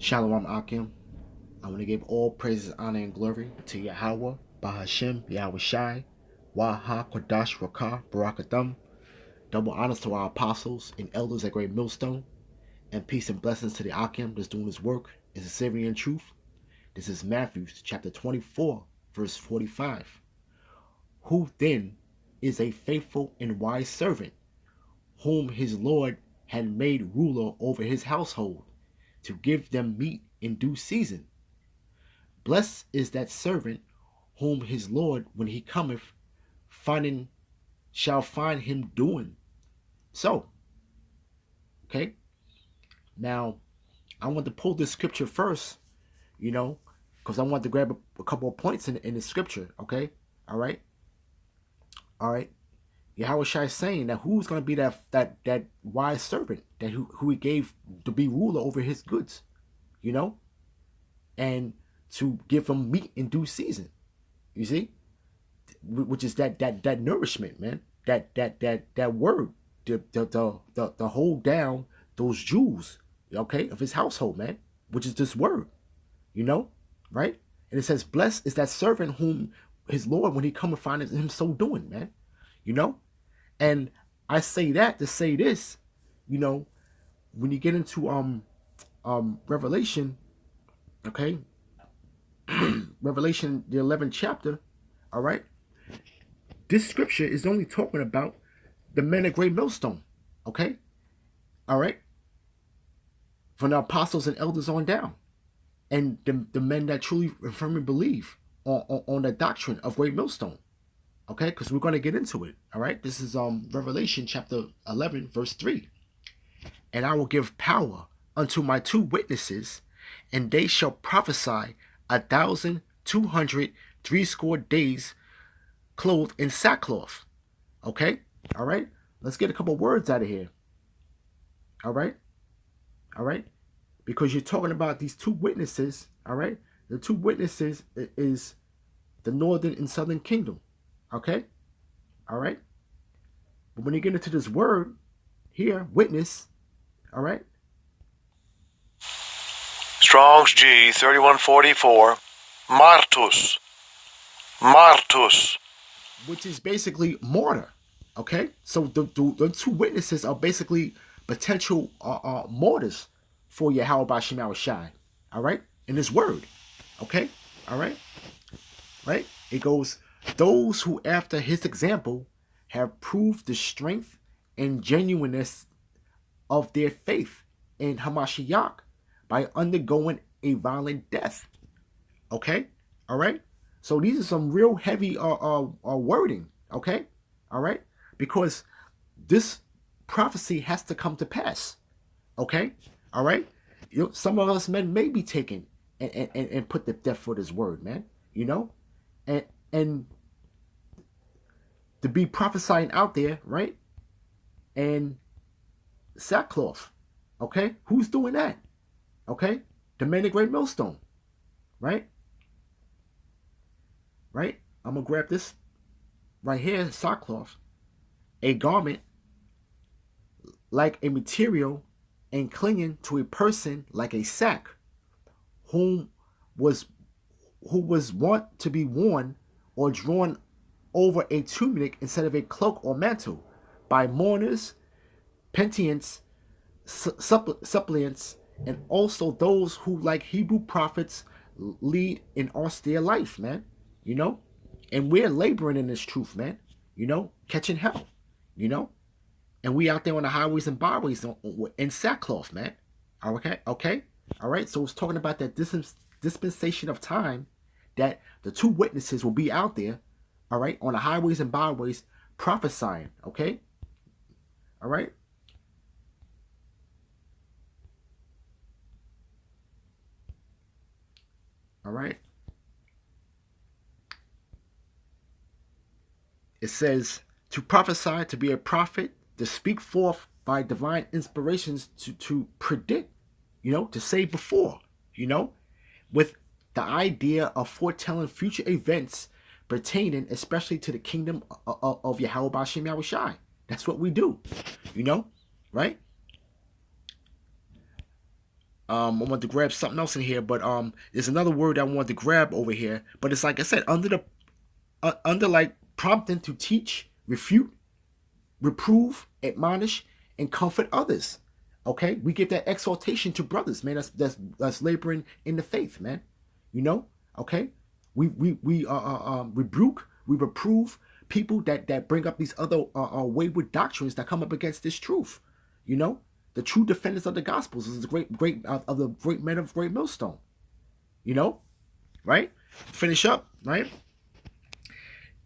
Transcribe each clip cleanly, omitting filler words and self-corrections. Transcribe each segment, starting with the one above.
Shalom Akim. I want to give all praises, honor, and glory to Yahweh, Bahashem, Yahweh Shai, Waha, Kodash, Rakah, Barakatham. Double honors to our apostles and elders at Great Millstone, and peace and blessings to the Akim that's doing his work in sincerity and truth. This is Matthew chapter 24, verse 45. Who then is a faithful and wise servant, whom his Lord had made ruler over his household, to give them meat in due season? Blessed is that servant whom his Lord, when he cometh, shall find him doing so. Okay? Now, I want to pull this scripture first, because I want to grab a couple of points in the scripture, okay? All right? All right? Yahweh Shai is saying that who's going to be that wise servant that who he gave to be ruler over his goods, and to give them meat in due season. You see, which is that nourishment, man. That word to hold down those jewels, okay, of his household, man. Which is this word, right? And it says, "Blessed is that servant whom his Lord, when he come and find him so doing," man. And I say that to say this, when you get into Revelation, okay. Revelation, the 11th chapter, all right? This scripture is only talking about the men of Great Millstone, okay? All right? From the apostles and elders on down. And the men that truly and firmly believe on the doctrine of Great Millstone, okay? Because we're going to get into it, all right? This is Revelation chapter 11, verse 3. "And I will give power unto my two witnesses, and they shall prophesy 1,260 days, clothed in sackcloth." Okay? All right? Let's get a couple words out of here. All right? All right? Because you're talking about these two witnesses, all right? The two witnesses is the northern and southern kingdom. Okay? All right? But when you get into this word here, witness, all right? Strong's G 3144, martus, which is basically martyr. Okay, so the two witnesses are basically potential martyrs for Yahweh Bashim Yahweh Shai. All right, in His word. Okay, all right, right. It goes, "Those who, after His example, have proved the strength and genuineness of their faith in Hamashiach by undergoing a violent death." Okay, all right. So these are some real heavy wording. Okay, all right, because this prophecy has to come to pass. Okay, all right. Some of us men may be taken and put the death for this word, man. And to be prophesying out there, right? And sackcloth. Okay, who's doing that? Okay, the men of Great Millstone, right? Right? I'm gonna grab this right here, sackcloth, a garment like a material and clinging to a person like a sack, who was wont to be worn or drawn over a tunic instead of a cloak or mantle by mourners, penitents, suppliants, and also those who, like Hebrew prophets, lead an austere life, man. And we're laboring in this truth, man. Catching hell, and we out there on the highways and byways in sackcloth, man. Okay, all right. So it's talking about that dispensation of time that the two witnesses will be out there, all right, on the highways and byways prophesying. Okay, all right. All right. It says to prophesy, to be a prophet, to speak forth by divine inspirations, to predict, to say before, with the idea of foretelling future events pertaining especially to the kingdom of Yahweh Bashim Yahweh Shai. That's what we do, right? I want to grab something else in here, but there's another word I want to grab over here. But it's like I said, under like prompting to teach, refute, reprove, admonish, and comfort others. Okay, we give that exhortation to brothers, man. That's laboring in the faith, man. You know, okay. We rebuke, we reprove people that bring up these other wayward doctrines that come up against this truth. You know, the true defenders of the gospels is the great of the great men of great millstone. You know, right? Finish up, right?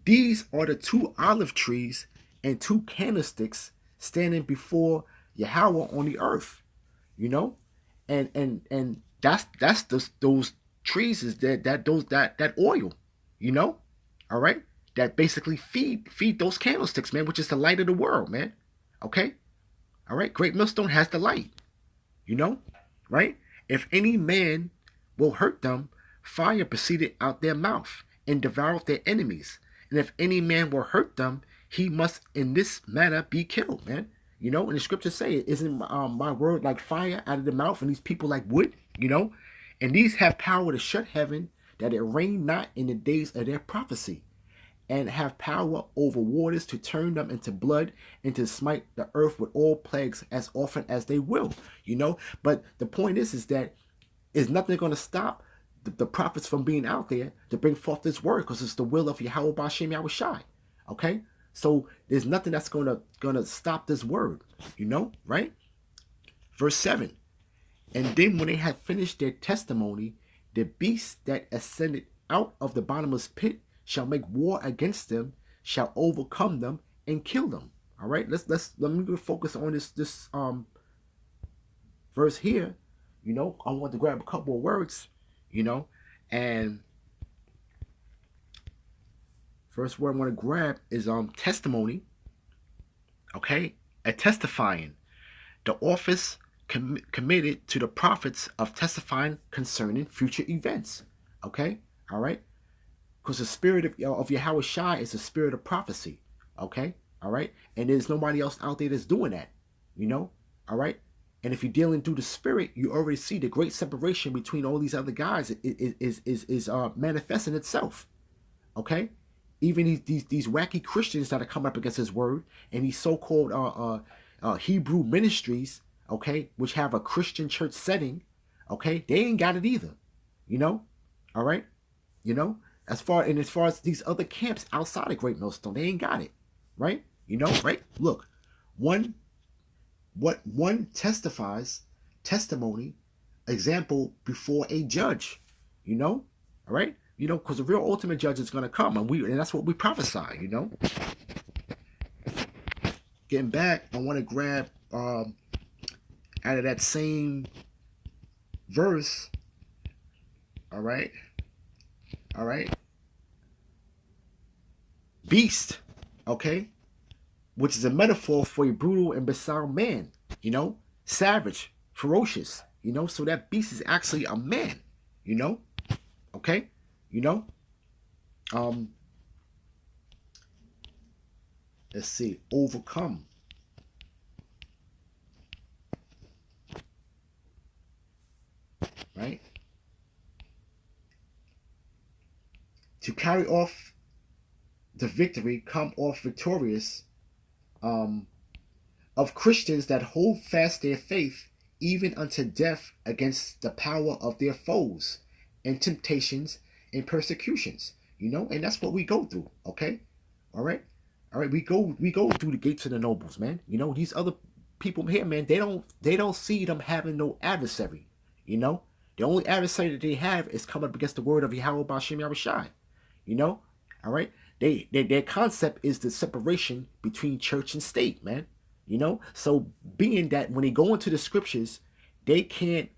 These are the two olive trees and two candlesticks standing before Yahweh on the earth. You know, and that's those trees is that oil. You know, all right, that basically feed those candlesticks, man, which is the light of the world, man. Okay, all right. Great millstone has the light. You know, right? If any man will hurt them, fire proceeded out their mouth and devoured their enemies. And if any man will hurt them, he must in this manner be killed, man. You know, and the scriptures say, isn't my word like fire out of the mouth, and these people like wood, you know? And these have power to shut heaven, that it rain not in the days of their prophecy, and have power over waters to turn them into blood, and to smite the earth with all plagues as often as they will, you know? But the point is that is nothing going to stop the prophets from being out there to bring forth this word, because it's the will of Yahweh Bashem Yahushai. Okay? So there's nothing that's gonna stop this word, you know, right? Verse 7. And then when they had finished their testimony, the beast that ascended out of the bottomless pit shall make war against them, shall overcome them and kill them. All right, let me focus on this verse here. You know, I want to grab a couple of words, you know, and first word I want to grab is testimony. Okay, a testifying, the office committed to the prophets of testifying concerning future events. Okay, all right, because the spirit of Yahweh Shai is a spirit of prophecy. Okay, all right, and there's nobody else out there that's doing that. You know, all right. And if you're dealing through the spirit, you already see the great separation between all these other guys is manifesting itself. Okay, even these wacky Christians that are coming up against his word, and these so-called Hebrew ministries, okay, which have a Christian church setting, okay, they ain't got it either. You know, all right, you know, as far as these other camps outside of Great Millstone, they ain't got it, right? You know, right? Look, one testifies testimony example before a judge, you know, all right, you know, because the real ultimate judge is going to come, and that's what we prophesy, you know. Getting back, I want to grab out of that same verse, all right, beast, okay, which is a metaphor for a brutal and bizarre man, you know, savage, ferocious, you know, so that beast is actually a man, you know, okay, you know, let's see, overcome, right, to carry off the victory, come off victorious, of Christians that hold fast their faith even unto death against the power of their foes and temptations and persecutions, you know, and that's what we go through. Okay, all right, we go through the gates of the nobles, man. You know, these other people here, man, they don't see them having no adversary. You know, the only adversary that they have is coming up against the word of Yahweh Bashem Yahushai. You know, all right. Their concept is the separation between church and state, man. You know, so being that when they go into the scriptures, they can't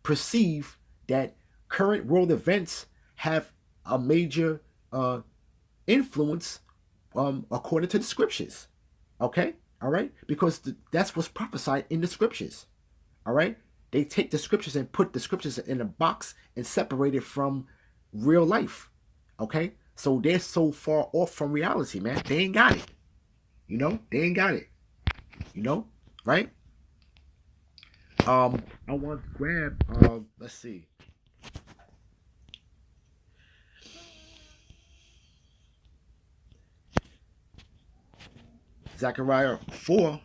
perceive that current world events have a major influence according to the scriptures. Okay, all right, because that's what's prophesied in the scriptures. All right, they take the scriptures and put the scriptures in a box and separate it from real life. Okay, so they're so far off from reality, man. They ain't got it. You know, they ain't got it. You know, right? I want to grab let's see. Zechariah 4,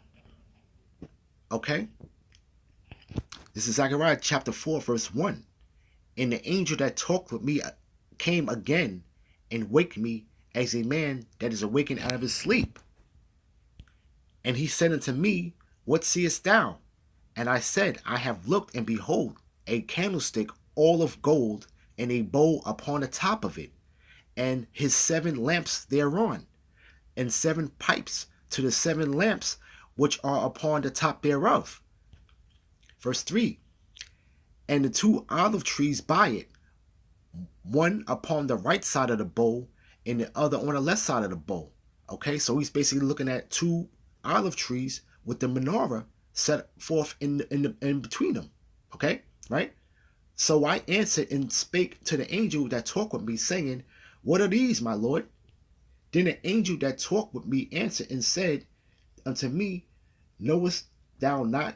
okay? This is Zechariah chapter 4, verse 1. And the angel that talked with me came again and waked me as a man that is awakened out of his sleep. And he said unto me, What seest thou? And I said, I have looked, and behold, a candlestick all of gold, and a bowl upon the top of it, and his 7 lamps thereon, and 7 pipes to the 7 lamps which are upon the top thereof. Verse 3. And the 2 olive trees by it, one upon the right side of the bowl, and the other on the left side of the bowl. Okay, so he's basically looking at 2 olive trees with the menorah set forth in between them. Okay, right? So I answered and spake to the angel that talked with me, saying, What are these, my Lord? Then the angel that talked with me answered and said unto me, Knowest thou not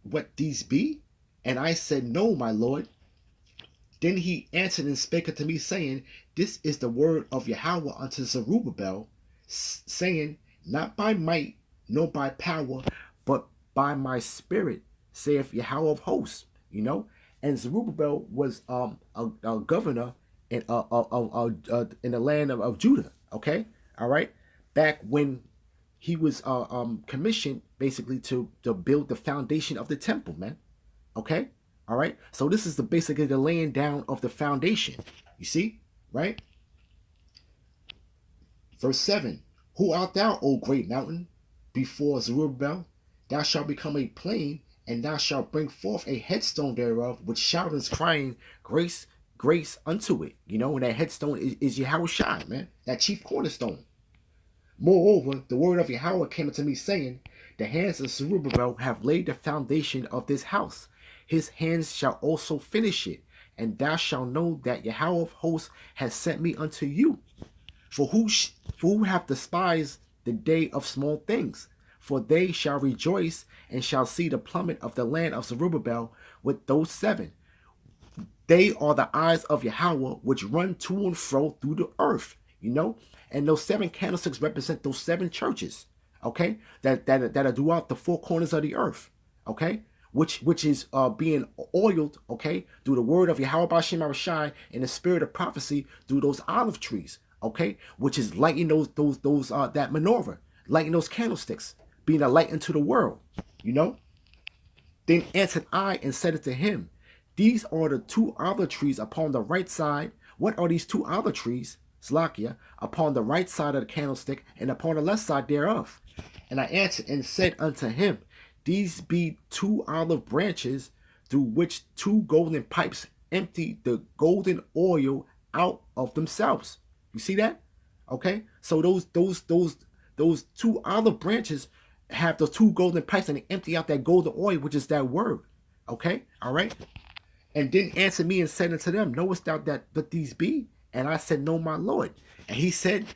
what these be? And I said, No, my Lord. Then he answered and spake unto me, saying, This is the word of Yahweh unto Zerubbabel, saying, Not by might, nor by power, but by my spirit, saith Yahweh of hosts. You know, and Zerubbabel was a governor in the land of Judah. Okay, all right, back when he was commissioned basically to build the foundation of the temple, man. Okay, all right. So this is basically the laying down of the foundation. You see, right? Verse 7. Who art thou, O great mountain? Before Zerubbabel, thou shalt become a plain, and thou shalt bring forth a headstone thereof, with shoutings crying, Grace, grace unto it. You know, and that headstone is Yahweh Shai, man. That chief cornerstone. Moreover, the word of Yahweh came unto me, saying, The hands of Zerubbabel have laid the foundation of this house. His hands shall also finish it, and thou shalt know that Yahweh of hosts has sent me unto you. For who have despised the day of small things? For they shall rejoice and shall see the plummet of the land of Zerubbabel with those 7. They are the eyes of Yahweh which run to and fro through the earth. You know, and those 7 candlesticks represent those 7 churches. Okay, that are throughout the 4 corners of the earth. Okay, which is being oiled. Okay, through the word of Yahweh B'Shem Arashai and the spirit of prophecy through those olive trees. Okay, which is lighting those that menorah, lighting those candlesticks, being a light into the world. You know. Then answered I and said unto him, These are the 2 olive trees upon the right side. What are these 2 olive trees? Slakia, upon the right side of the candlestick, and upon the left side thereof. And I answered and said unto him, These be 2 olive branches, through which 2 golden pipes empty the golden oil out of themselves. You see that? Okay, so those 2 olive branches have those 2 golden pipes, and they empty out that golden oil, which is that word. Okay, all right. And then answered me and said unto them, Knowest thou that but these be? And I said, No, my Lord. And he said,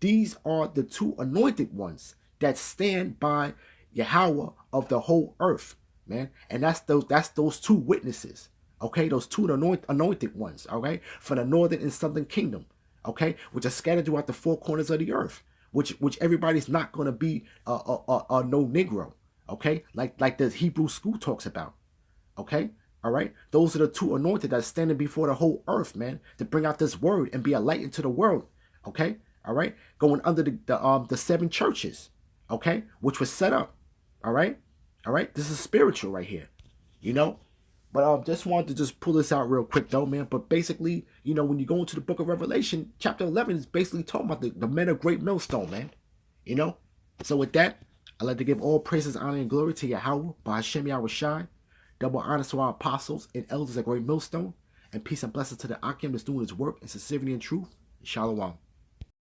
These are the 2 anointed ones that stand by Yahweh of the whole earth, man. And that's those 2 witnesses. Okay, those 2 anointed ones, okay, for the northern and southern kingdom, okay, which are scattered throughout the 4 corners of the earth, which everybody's not going to be no Negro, okay, like the Hebrew school talks about, okay. All right, those are the 2 anointed that's standing before the whole earth, man, to bring out this word and be a light into the world. Okay, all right, going under the 7 churches, okay, which was set up. All right, this is spiritual right here, you know. But just wanted to just pull this out real quick though, man. But basically, you know, when you go into the book of Revelation, chapter 11 is basically talking about the men of great millstone, man. You know. So with that, I'd like to give all praises, honor, and glory to Yahweh, by Hashem Yahweh Shai. Double honor to our apostles and elders at Great Millstone, and peace and blessings to the Akim that's doing his work in sincerity and truth. Shalom.